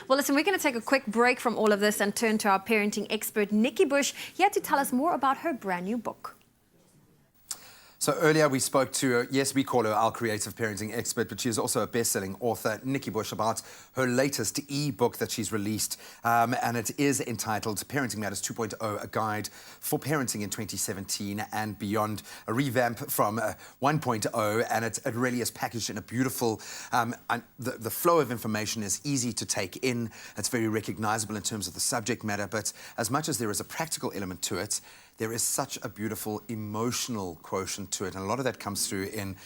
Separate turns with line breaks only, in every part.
Well, listen, we're going to take a quick break from all of this and turn to our parenting expert, Nikki here to tell us more about her brand new book.
So earlier we spoke to, yes, we call her our creative parenting expert, but she is also a best-selling author, Nikki about her latest ebook that she's released, and it is entitled Parenting Matters 2.0, a guide for parenting in 2017 and beyond, a revamp from 1.0, and it really is packaged in a beautiful, the flow of information is easy to take in, it's very recognizable in terms of the subject matter, but as much as there is a practical element to it, there is such a beautiful emotional quotient to it, and a lot of that comes through in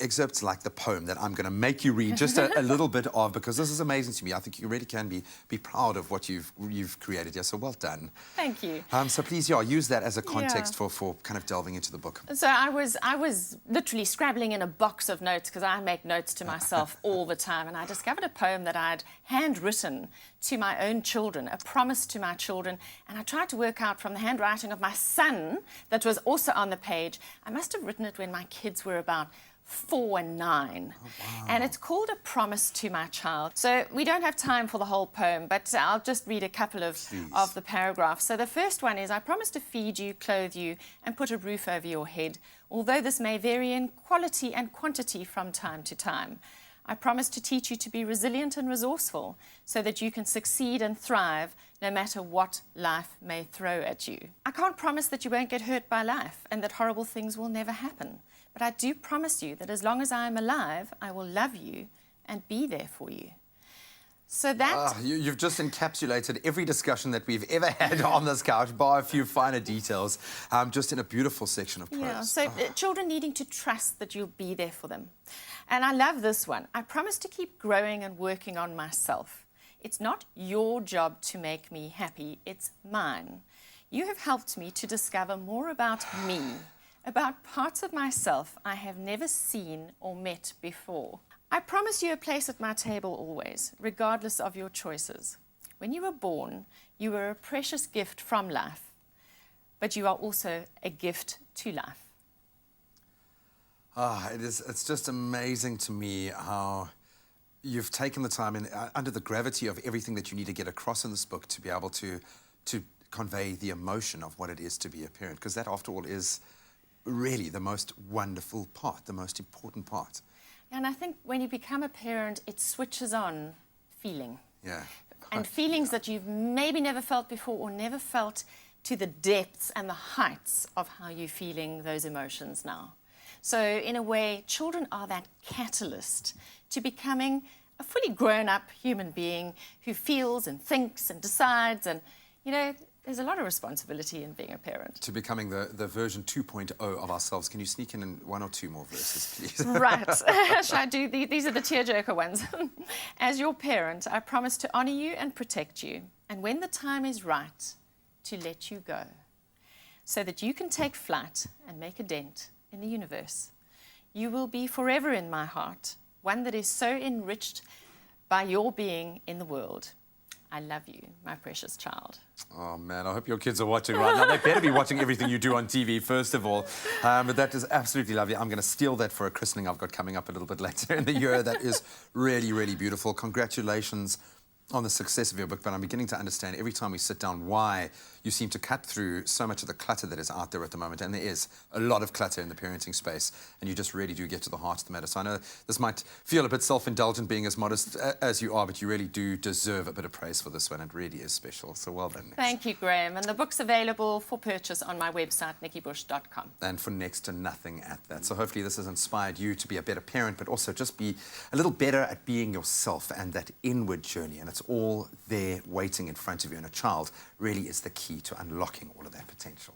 excerpts like the poem that I'm going to make you read just a little bit of, because this is amazing to me. I think you really can be proud of what you've created here, so well done.
Thank you.
So please, use that as a context for kind of delving into the book.
So I was literally scrabbling in a box of notes, because I make notes to myself all the time, and I discovered a poem that I'd handwritten to my own children, a promise to my children, and I tried to work out from the handwriting of my son that was also on the page. I must have written it when my kids were about 4 and 9.
Oh, wow.
And it's called A Promise to My Child. So we don't have time for the whole poem, but I'll just read a couple of the paragraphs. So the first one is, I promise to feed you, clothe you, and put a roof over your head, although this may vary in quality and quantity from time to time. I promise to teach you to be resilient and resourceful so that you can succeed and thrive no matter what life may throw at you. I can't promise that you won't get hurt by life and that horrible things will never happen. But I do promise you that as long as I am alive, I will love you and be there for you. So that...
you've just encapsulated every discussion that we've ever had on this couch, bar a few finer details, just in a beautiful section of prose.
Yeah, so children needing to trust that you'll be there for them. And I love this one. I promise to keep growing and working on myself. It's not your job to make me happy, it's mine. You have helped me to discover more about me, about parts of myself I have never seen or met before. I promise you a place at my table always, regardless of your choices. When you were born, you were a precious gift from life, but you are also a gift to life.
It's just amazing to me how you've taken the time, and under the gravity of everything that you need to get across in this book, to be able to convey the emotion of what it is to be a parent, because that, after all, is really the most wonderful part, the most important part.
And I think when you become a parent, it switches on feeling.
Yeah.
And feelings that you've maybe never felt before, or never felt to the depths and the heights of how you're feeling those emotions now. So in a way, children are that catalyst to becoming a fully grown-up human being who feels and thinks and decides, and, you know, there's a lot of responsibility in being a parent.
To becoming the version 2.0 of ourselves. Can you sneak in one or two more verses, please?
Right. Shall I do these are the tearjerker ones. As your parent, I promise to honor you and protect you, and when the time is right, to let you go, so that you can take flight and make a dent in the universe. You will be forever in my heart, one that is so enriched by your being in the world. I love you, my precious child.
Oh, man, I hope your kids are watching right now. They better be watching everything you do on TV, first of all. But that is absolutely lovely. I'm going to steal that for a christening I've got coming up a little bit later in the year. That is really, really beautiful. Congratulations on the success of your book, but I'm beginning to understand every time we sit down why you seem to cut through so much of the clutter that is out there at the moment, and there is a lot of clutter in the parenting space, and you just really do get to the heart of the matter. So I know this might feel a bit self-indulgent being as modest as you are, but you really do deserve a bit of praise for this one. It really is special, so well done.
Thank you, Graham, and the book's available for purchase on my website, nikkibush.com.
And for next to nothing at that. So hopefully this has inspired you to be a better parent, but also just be a little better at being yourself and that inward journey, and it's all there waiting in front of you, and a child really is the key to unlocking all of that potential.